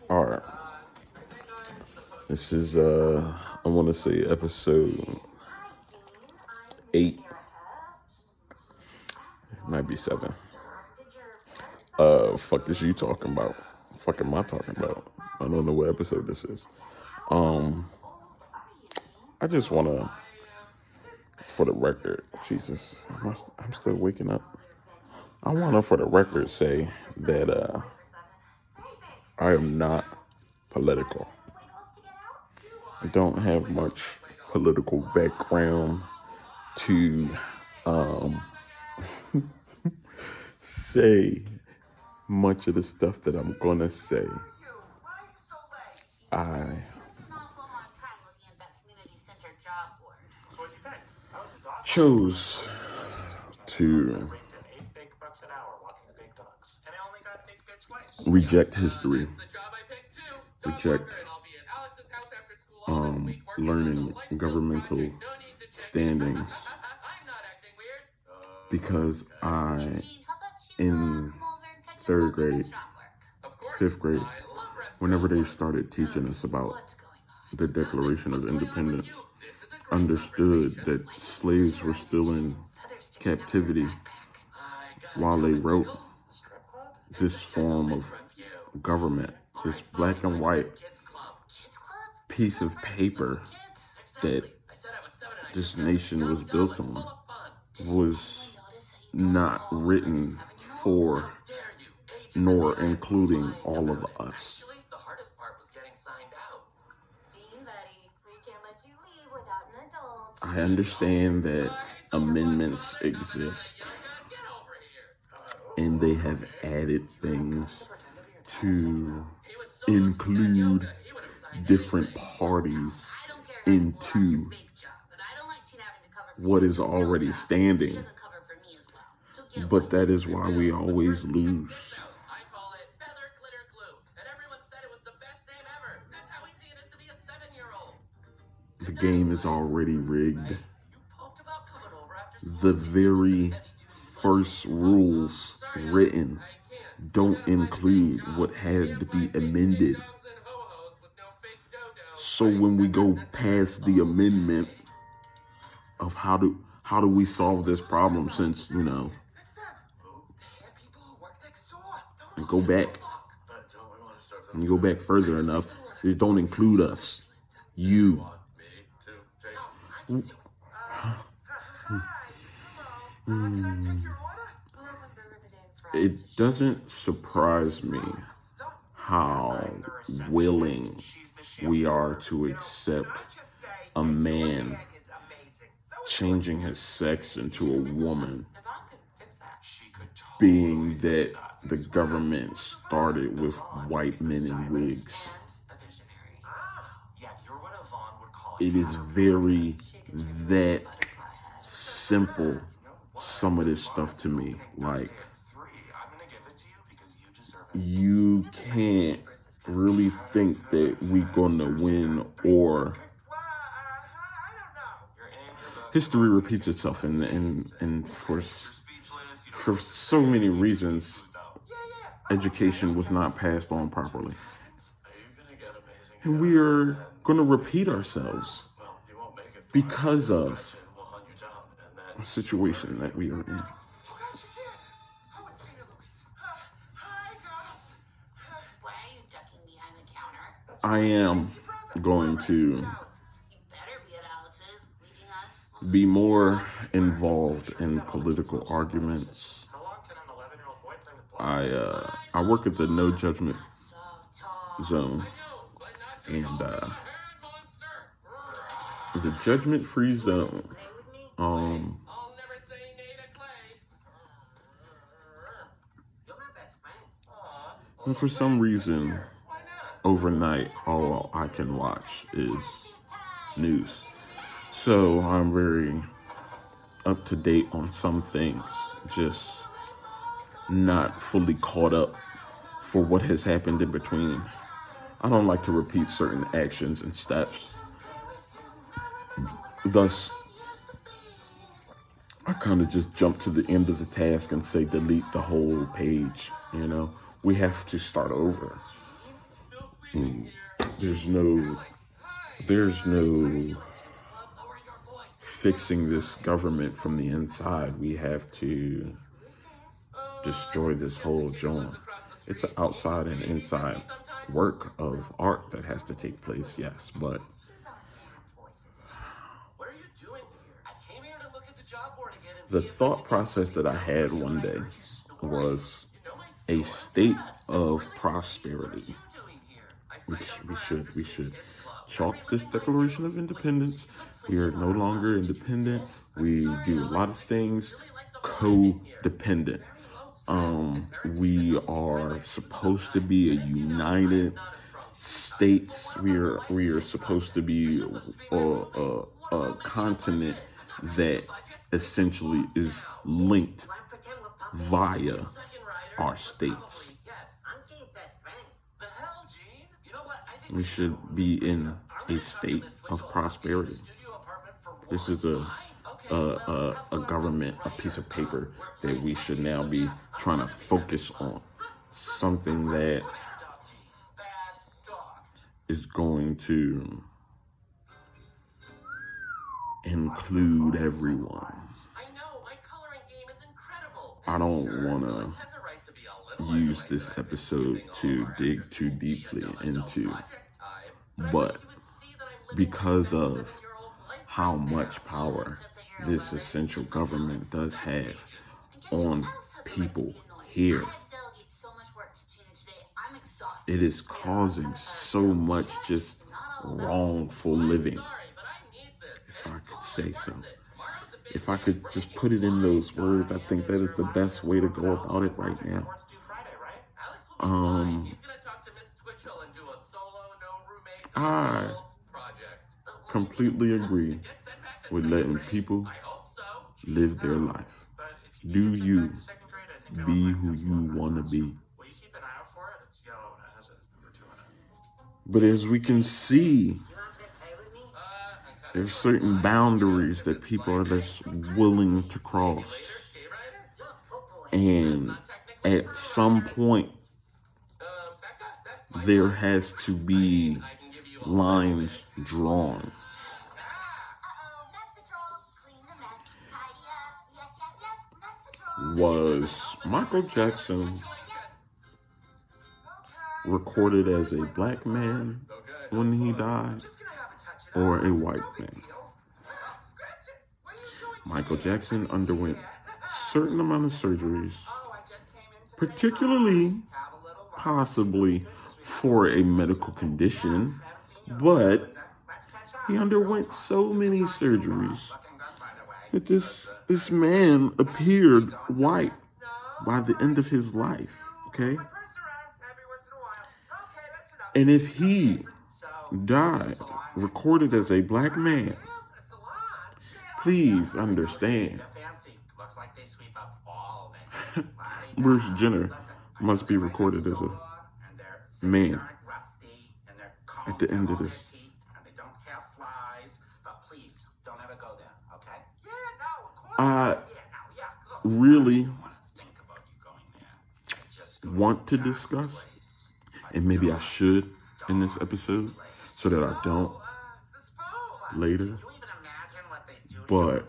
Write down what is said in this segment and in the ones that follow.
All right. This is I want to say episode 8, might be 7. Fuck is you talking about? Fuck am I talking about? I don't know what episode this is. I just want to, for the record, Jesus, I'm still waking up. I want to, for the record, say that I am not political. I don't have much political background to say much of the stuff that I'm gonna say. I chose to reject history, reject learning governmental standings, because in 3rd grade, 5th grade, whenever they started teaching us about the Declaration of Independence, understood that slaves were still in captivity while they wrote this form of government, this black and white piece of paper that this nation was built on, was not written for nor including all of us. I understand that amendments exist and they have added things to include different parties into what is already standing. But that is why we always lose. The game is already rigged. The very first rules written don't include what had to be amended. So when we go past the amendment of how do we solve this problem, since, and go back, and you go back further enough, it don't include us. You. It doesn't surprise me how willing we are to accept a man changing his sex into a woman, being that the government started with white men in wigs. It is very that simple, some of this stuff to me. Like, you can't really think that we're gonna win, or history repeats itself, and for so many reasons, education was not passed on properly. And we are going to repeat ourselves because of a situation that we are in. I am going to be more involved in political arguments. I work at the no judgment zone, and the judgment-free zone. And for some reason, overnight, all I can watch is news. So I'm very up to date on some things, just not fully caught up for what has happened in between. I don't like to repeat certain actions and steps. Thus, I kind of just jump to the end of the task and say delete the whole page. We have to start over. there's no fixing this government from the inside. We have to destroy this whole joint. It's an outside and inside work of art that has to take place, yes, but the thought process that I had one day was a state of prosperity. We should chalk this Declaration of Independence. We are no longer independent. We do a lot of things codependent. We are supposed to be a united states. We are supposed to be a continent that essentially is linked via our states. We should be in a state of prosperity. This is a government, a piece of paper that we should now be trying to focus on. Something that is going to include everyone. I don't want to use this episode to dig too deeply into, but because of how much power this essential government does have on people here, it is causing so much just wrongful living, if I could say so. If I could just put it in those words, I think that is the best way to go about it right now. I completely agree with letting people live their life. Do you be who you want to be? But as we can see, there's certain boundaries that people are just willing to cross. And at some point, there has to be lines drawn. Was Michael Jackson recorded as a black man when he died, or a white man? Michael Jackson underwent a certain amount of surgeries, particularly, possibly, for a medical condition, but he underwent so many surgeries that this man appeared white by the end of his life, okay? And if he died recorded as a black man, please understand, Bruce Jenner must be recorded as a man at the end of this. I really want to discuss, and maybe I should in this episode, so that I don't later, but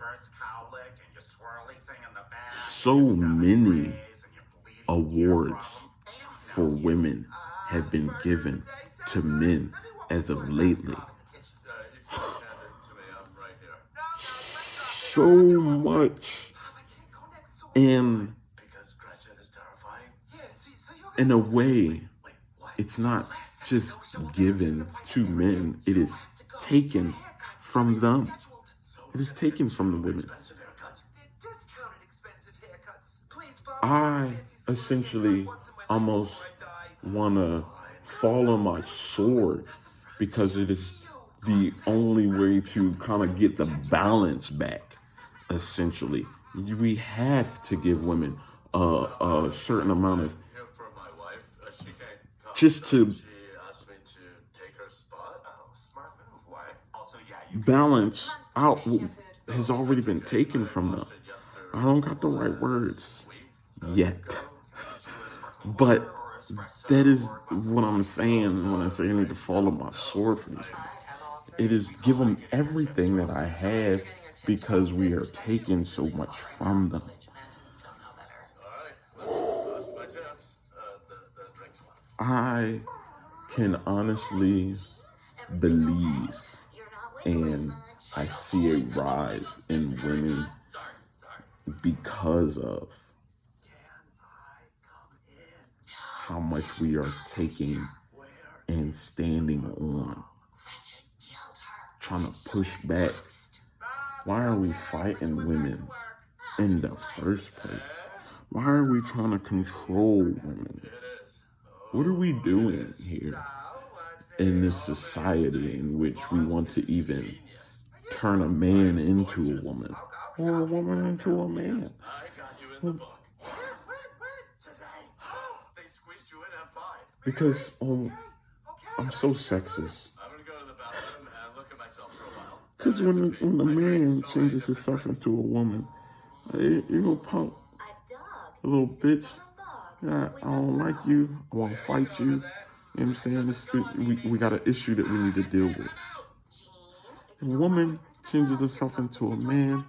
so many awards for women have been given to men as of lately. So much. And in a way, it's not just given to men, it is taken from them. It is taken from the women. I essentially almost want to fall on my sword, because it is the only way to kind of get the balance back, essentially. We have to give women a certain amount of, just to balance out what has already been taken from them. I don't got the right words yet, but That is what I'm saying when I say I need to fall on my sword for these people. It is give them everything that I have because we are taking so much from them. I can honestly believe and I see a rise in women because of how much we are taking and standing on, trying to push back. Why are we fighting women in the first place? Why are we trying to control women? What are we doing here in this society in which we want to even turn a man into a woman or a woman into a man? Because I'm so sexist. Because when the man changes himself into a woman, you little punk, a little bitch, yeah, I don't like you, I want to fight you. You know what I'm saying? We got an issue that we need to deal with. A woman changes herself into a man,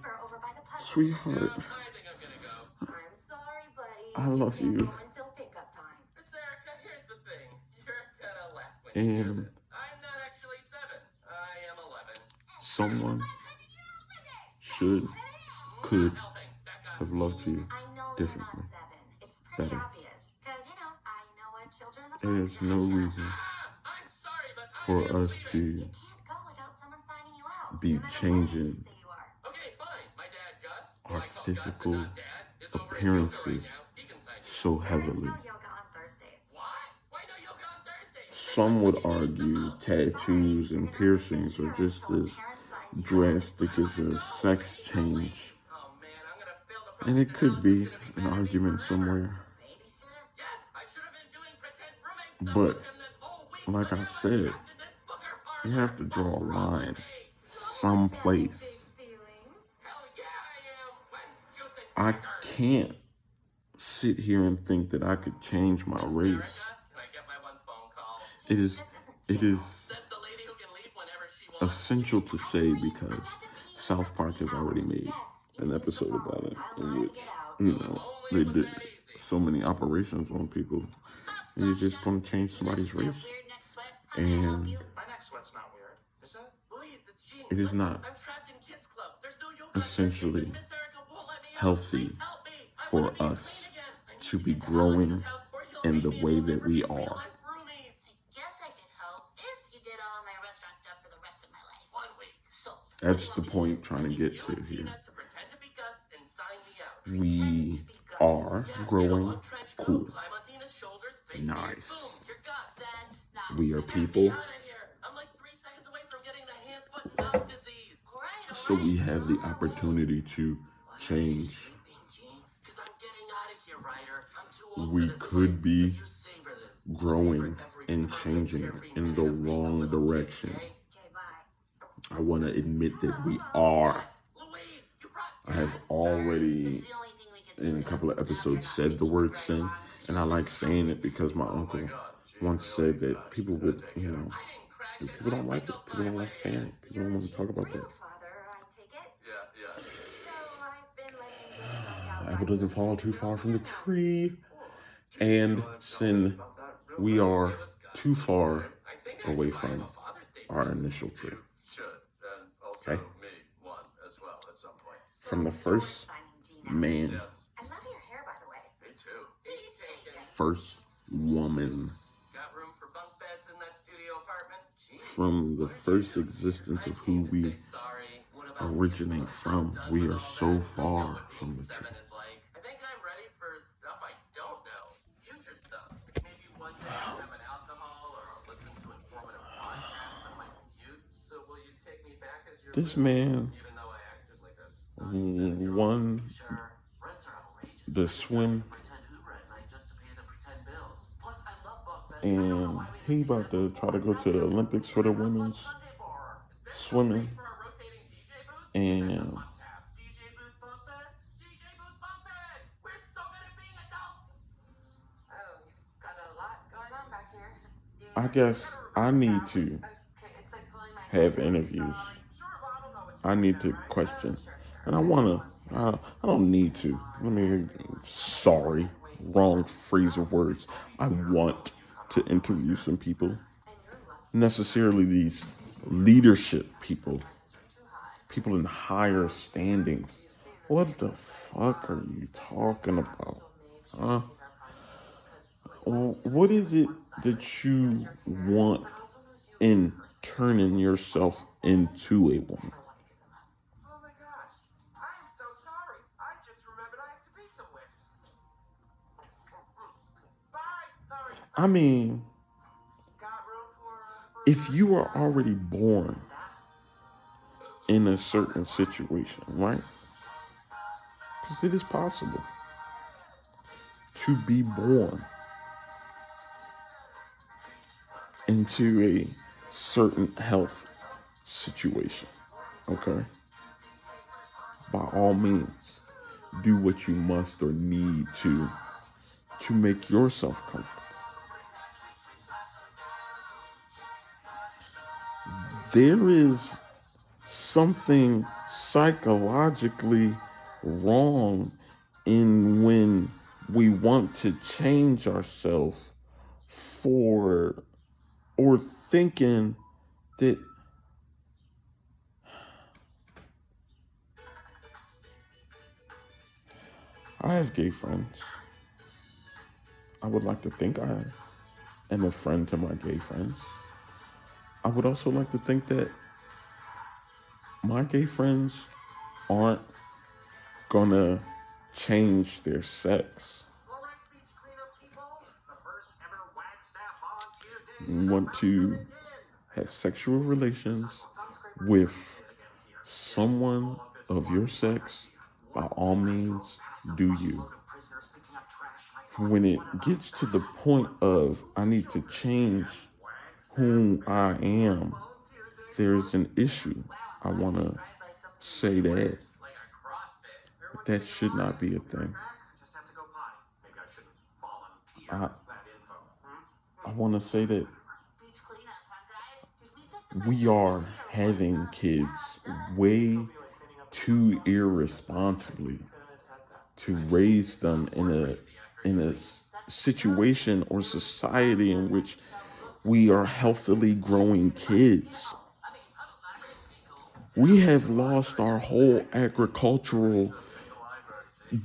sweetheart, I love you. And someone could have loved you differently, better. There's no reason for us to be changing our physical appearances so heavily. Some would argue tattoos and piercings are just as drastic as a sex change. And it could be an argument somewhere. But, like I said, you have to draw a line someplace. I can't sit here and think that I could change my race. It is essential to say because South Park has already made an episode about it in which, they did so many operations on people. And you're just going to change somebody's race. And it is not essentially healthy for us to be growing in the way that we are. That's the point trying to get to here. We are growing cool. Nice. We are people. So we have the opportunity to change. We could be growing and changing in the wrong direction. I want to admit that we are. I have already, in a couple of episodes, said the word sin, and I like saying it because my uncle once said that people would, people don't like it. People don't like saying it. People don't want to talk about that. Apple doesn't fall too far from the tree. And sin, we are too far away from our initial tree. Okay? From the first man, first woman, from the first existence of who we originate from, we are so far from the tree. This man won the swim, and he about to try to go to the Olympics for the women's swimming, and I guess I need to have interviews. I need to question. And I don't need to. Sorry, wrong phrase of words. I want to interview some people. Necessarily these leadership people, people in higher standings. What the fuck are you talking about? Huh? What is it that you want in turning yourself into a woman? I mean, if you are already born in a certain situation, right? Because it is possible to be born into a certain health situation, okay? By all means, do what you must or need to make yourself comfortable. There is something psychologically wrong in when we want to change ourselves for or thinking that I have gay friends. I would like to think I am a friend to my gay friends. I would also like to think that my gay friends aren't gonna change their sex. Want to have sexual relations with someone of your sex, by all means, do you. When it gets to the point of I need to change who I am, there's an issue. I want to say that should not be a thing. I want to say that we are having kids way too irresponsibly to raise them in a situation or society in which we are healthily growing kids. We have lost our whole agricultural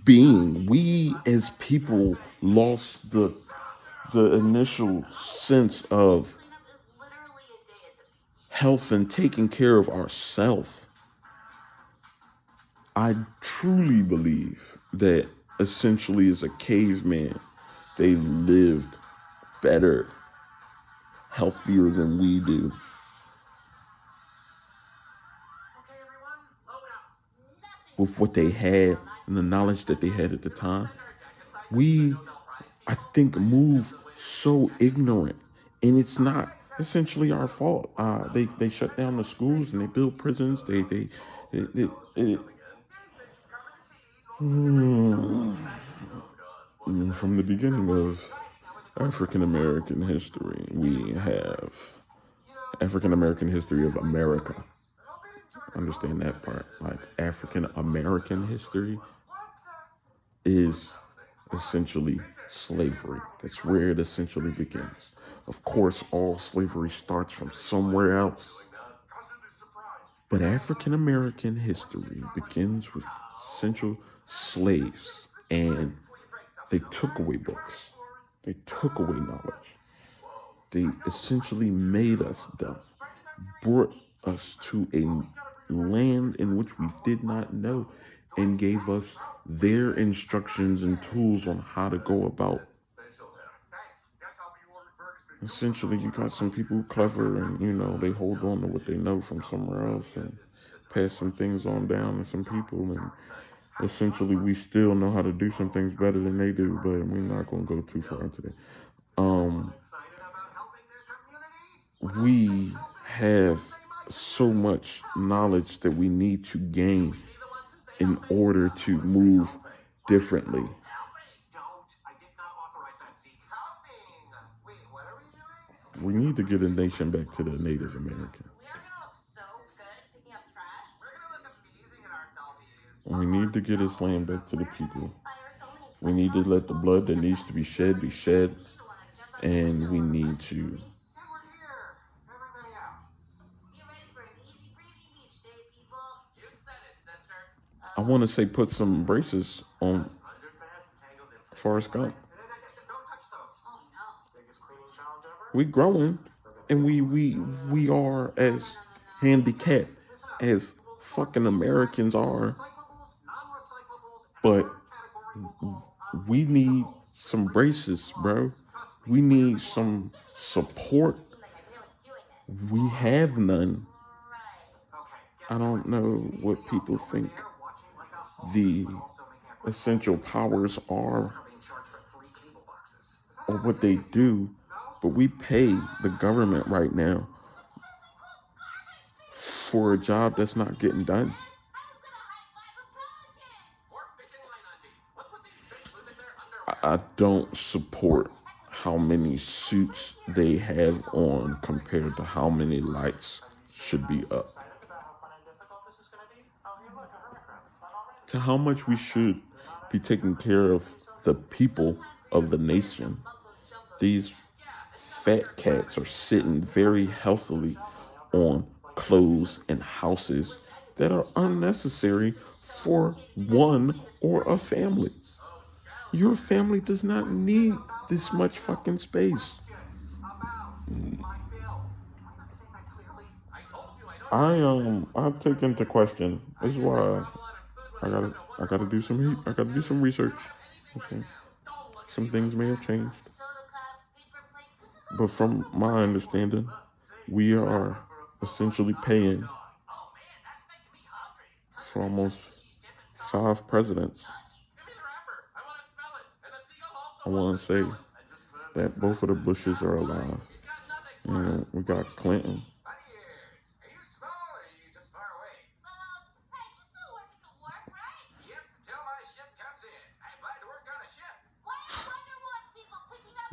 being. We as people lost the initial sense of health and taking care of ourselves. I truly believe that essentially as a caveman, they lived better, healthier than we do. With what they had and the knowledge that they had at the time, we, I think, move so ignorant, and it's not essentially our fault. They shut down the schools and they build prisons. From the beginning of African American history, we have African American history of America. Understand that part. Like African American history is essentially slavery. That's where it essentially begins. Of course, all slavery starts from somewhere else. But African American history begins with essential slaves, and they took away books. They took away knowledge. They essentially made us dumb, brought us to a land in which we did not know, and gave us their instructions and tools on how to go about. Essentially, you got some people clever and, they hold on to what they know from somewhere else and pass some things on down to some people. And essentially, we still know how to do some things better than they do, but we're not going to go too far into that. We have so much knowledge that we need to gain in order to move differently. We need to get a nation back to the Native Americans. We need to get this land back to the people. We need to let the blood that needs to be shed, and we need to. I want to say put some braces on Forrest Gump. We growing, and we are as handicapped as fucking Americans are, but we need some braces, bro. We need some support. We have none. I don't know what people think the essential powers are or what they do, but we pay the government right now for a job that's not getting done. I don't support how many suits they have on compared to how many lights should be up. To how much we should be taking care of the people of the nation. These fat cats are sitting very healthily on clothes and houses that are unnecessary for one or a family. Your family does not need this much fucking space. I take into question. This is why I gotta do some research. Okay. Some things may have changed, but from my understanding, we are essentially paying for almost 5 presidents. I want to say that both of the Bushes are alive. And we got Clinton.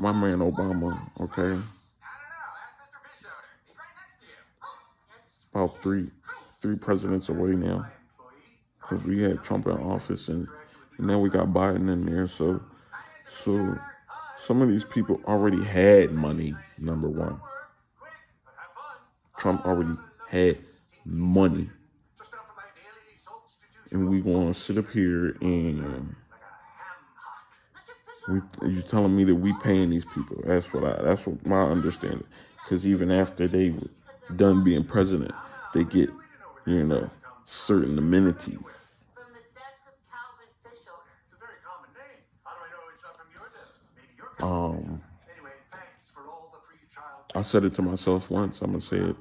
My man Obama, okay? About three presidents away now. Because we had Trump in office and now we got Biden in there. So some of these people already had money, number one. Trump already had money. And we gonna sit up here and you telling me that we paying these people. That's what my understanding. Because even after they done being president, they get, certain amenities. I said it to myself once. I'm gonna say it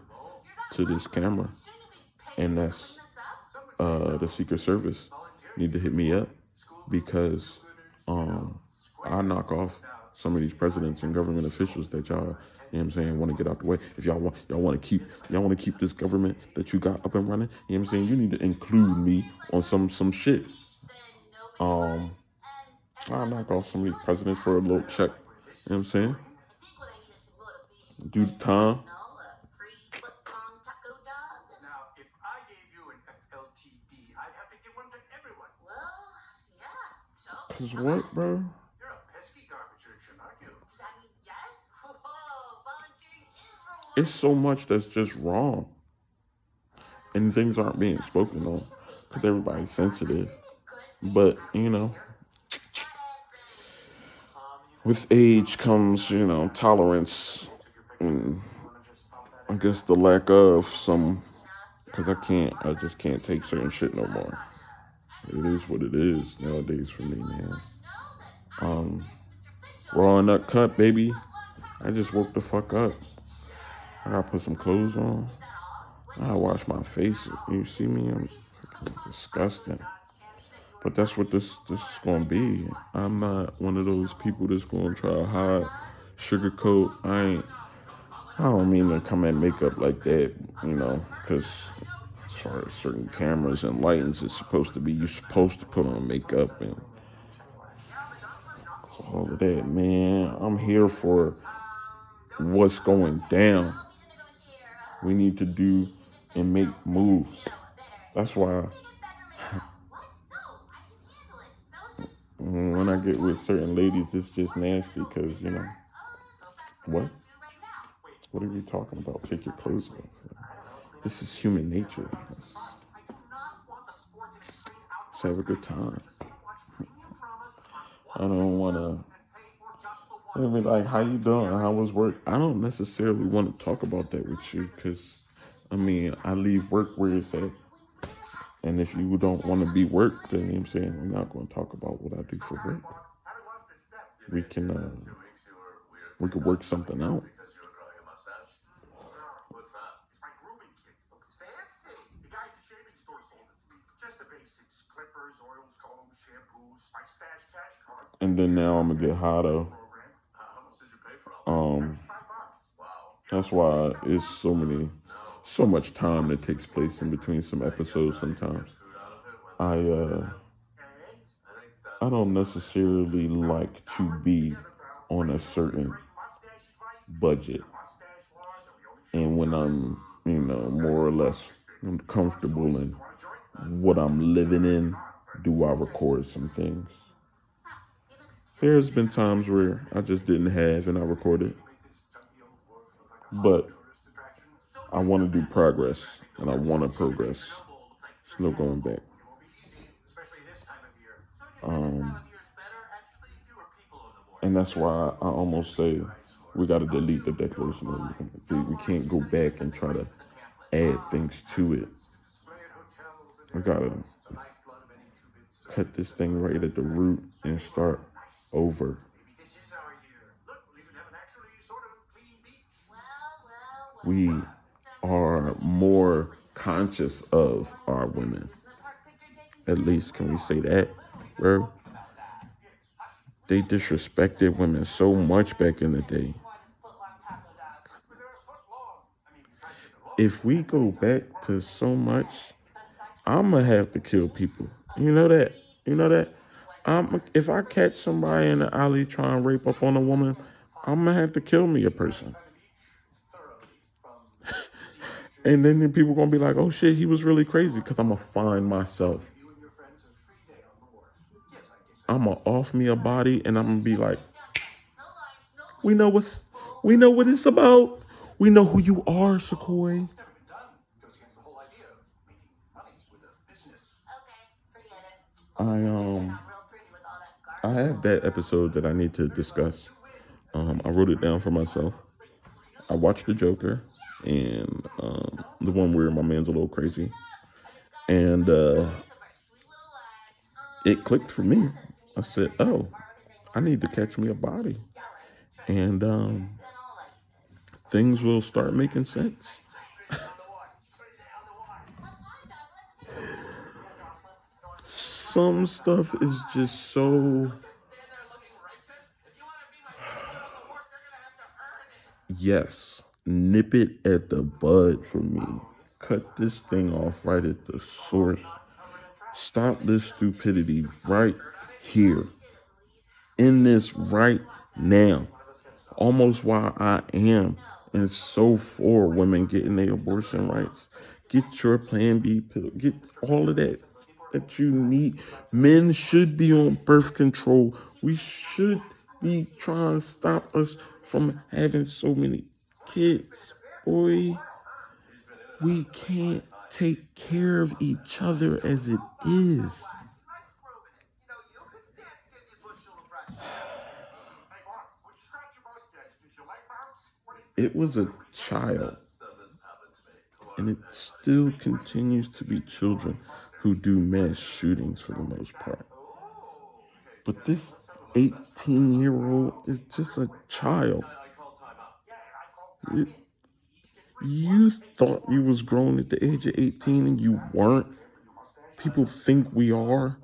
to this camera, and that's the Secret Service need to hit me up because I knock off some of these presidents and government officials that y'all, want to get out the way. If y'all want to keep this government that you got up and running, you need to include me on some shit. I'll knock off some of these presidents for a little check. You know what I'm saying? Do the time. Cause what, bro? It's so much that's just wrong. And things aren't being spoken on because everybody's sensitive. But, with age comes, tolerance and I guess the lack of some, because I just can't take certain shit no more. It is what it is nowadays for me, man. Raw nut cut, baby. I just woke the fuck up. I gotta put some clothes on. I gotta wash my face. You see me? I'm fucking disgusting. But that's what this is gonna be. I'm not one of those people that's gonna try to hide, sugarcoat. I don't mean to come at makeup like that, because as far as certain cameras and lightings, it's supposed to be, you're supposed to put on makeup and all of that, man. I'm here for what's going down. We need to do and make moves. That's why when I get with certain ladies, it's just nasty because, what? What are we talking about? Take your clothes off. This is human nature. Let's have a good time. I don't want to. Be like, how you doing? How was work? I don't necessarily want to talk about that with you because, I leave work where it's at. And if you don't want to be work, then I'm saying we're not going to talk about what I do for work. We can work something out. And then now I'm gonna get hotter. That's why it's so much time that takes place in between some episodes. Sometimes I don't necessarily like to be on a certain budget, and when I'm more or less comfortable in what I'm living in, do I record some things? There's been times where I just didn't have and I recorded. But I want to do progress and I want to progress. There's no going back. And that's why I almost say we got to delete the Declaration of Independence. We can't go back and try to add things to it. We got to cut this thing right at the root and start over. We are more conscious of our women. At least, can we say that, bro? They disrespected women so much back in the day. If we go back to so much, I'm going to have to kill people. You know that? If I catch somebody in the alley trying to rape up on a woman, I'm going to have to kill me a person. And then people going to be like, oh shit, he was really crazy, because I'm going to find myself. I'm going to off me a body and I'm going to be like, we know what it's about. We know who you are, Sequoia. I have that episode that I need to discuss. I wrote it down for myself. I watched The Joker and the one where my man's a little crazy. And it clicked for me. I said, oh, I need to catch me a body. And things will start making sense. Some stuff is just so... Yes, nip it at the bud for me. Cut this thing off right at the source. Stop this stupidity right here. In this right now. Almost why I am and so for women getting their abortion rights. Get your Plan B pill. Get all of that you need. Men should be on birth control. We should be trying to stop us from having so many kids. Boy, we can't take care of each other as it is. It was a child, and it still continues to be children who do mass shootings for the most part. But this 18-year-old is just a child. You thought you was grown at the age of 18 and you weren't. People think we are.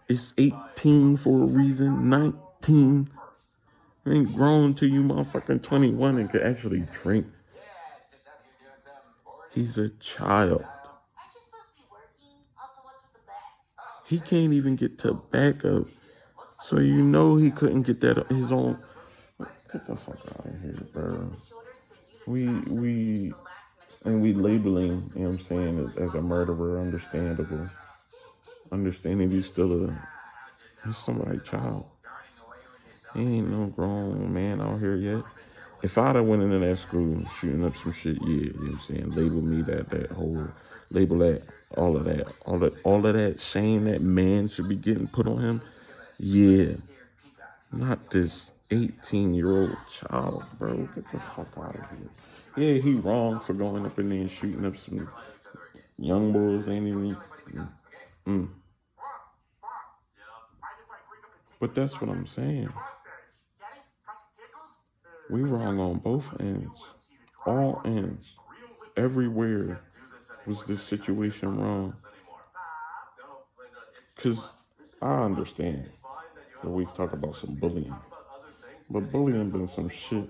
It's 18 for a reason, 19. You ain't grown till you motherfucking 21 and can actually drink. He's a child. He can't even get to back up. So he couldn't get that his own. Get the fuck out of here, bro. We labeling, you know what I'm saying, as a murderer, understandable. Understanding he's somebody's child. He ain't no grown man out here yet. If I'd have went into that school shooting up some shit, yeah, you know what I'm saying, label me that whole, label that, all of that shame that man should be getting put on him, yeah. Not this 18-year-old child, bro. Get the fuck out of here. Yeah, he wrong for going up in there and shooting up some young boys, ain't even. But that's what I'm saying. We wrong on both ends. All ends. Everywhere was this situation wrong. Because I understand that we talk about some bullying. But bullying been some shit.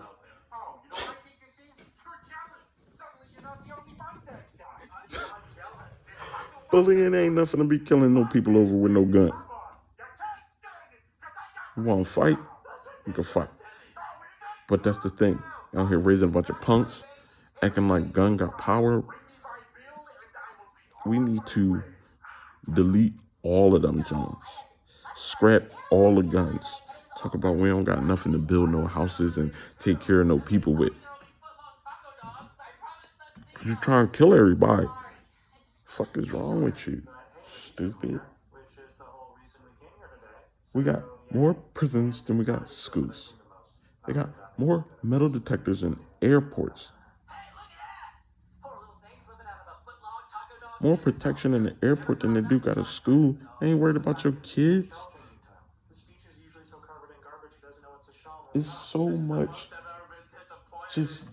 Bullying ain't nothing to be killing no people over with no gun. You want to fight? You can fight. But that's the thing. Out here raising a bunch of punks, acting like gun got power. We need to delete all of them Jones. Scrap all the guns. Talk about we don't got nothing to build no houses and take care of no people with. Cause you trying to kill everybody. Fuck is wrong with you? Stupid. We got more prisons than we got schools. They got more metal detectors in airports. More protection in the airport than they do got a school. They ain't worried about your kids. It's so much just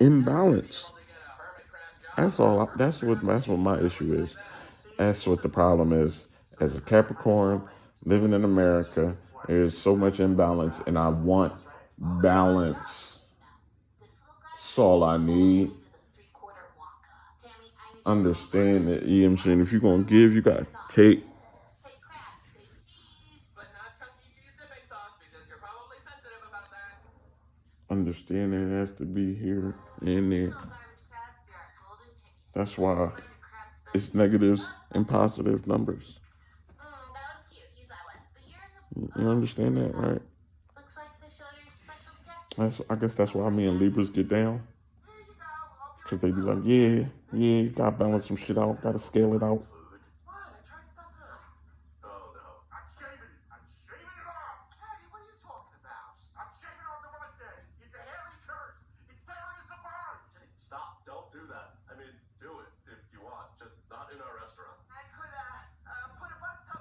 imbalance. That's all. That's what my issue is. That's what the problem is. As a Capricorn living in America, there's so much imbalance, and I want balance. That's all I need. Understand that, you know what I'm saying? If you're going to give, you got to take. Understanding has to be here and there. That's why it's negatives and positive numbers. You understand that, right? I guess that's why me and Libras get down. Because they be like, yeah, you got to balance some shit out, got to scale it out.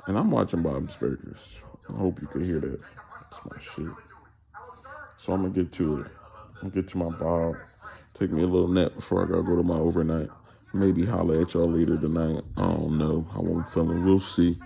And I'm watching Bob's Burgers. I hope you can hear that. That's my shit. So I'm going to get to it. I'm going to get to my Bob. Take me a little nap before I got to go to my overnight. Maybe holler at y'all later tonight. I don't know how I'm feeling. We'll see.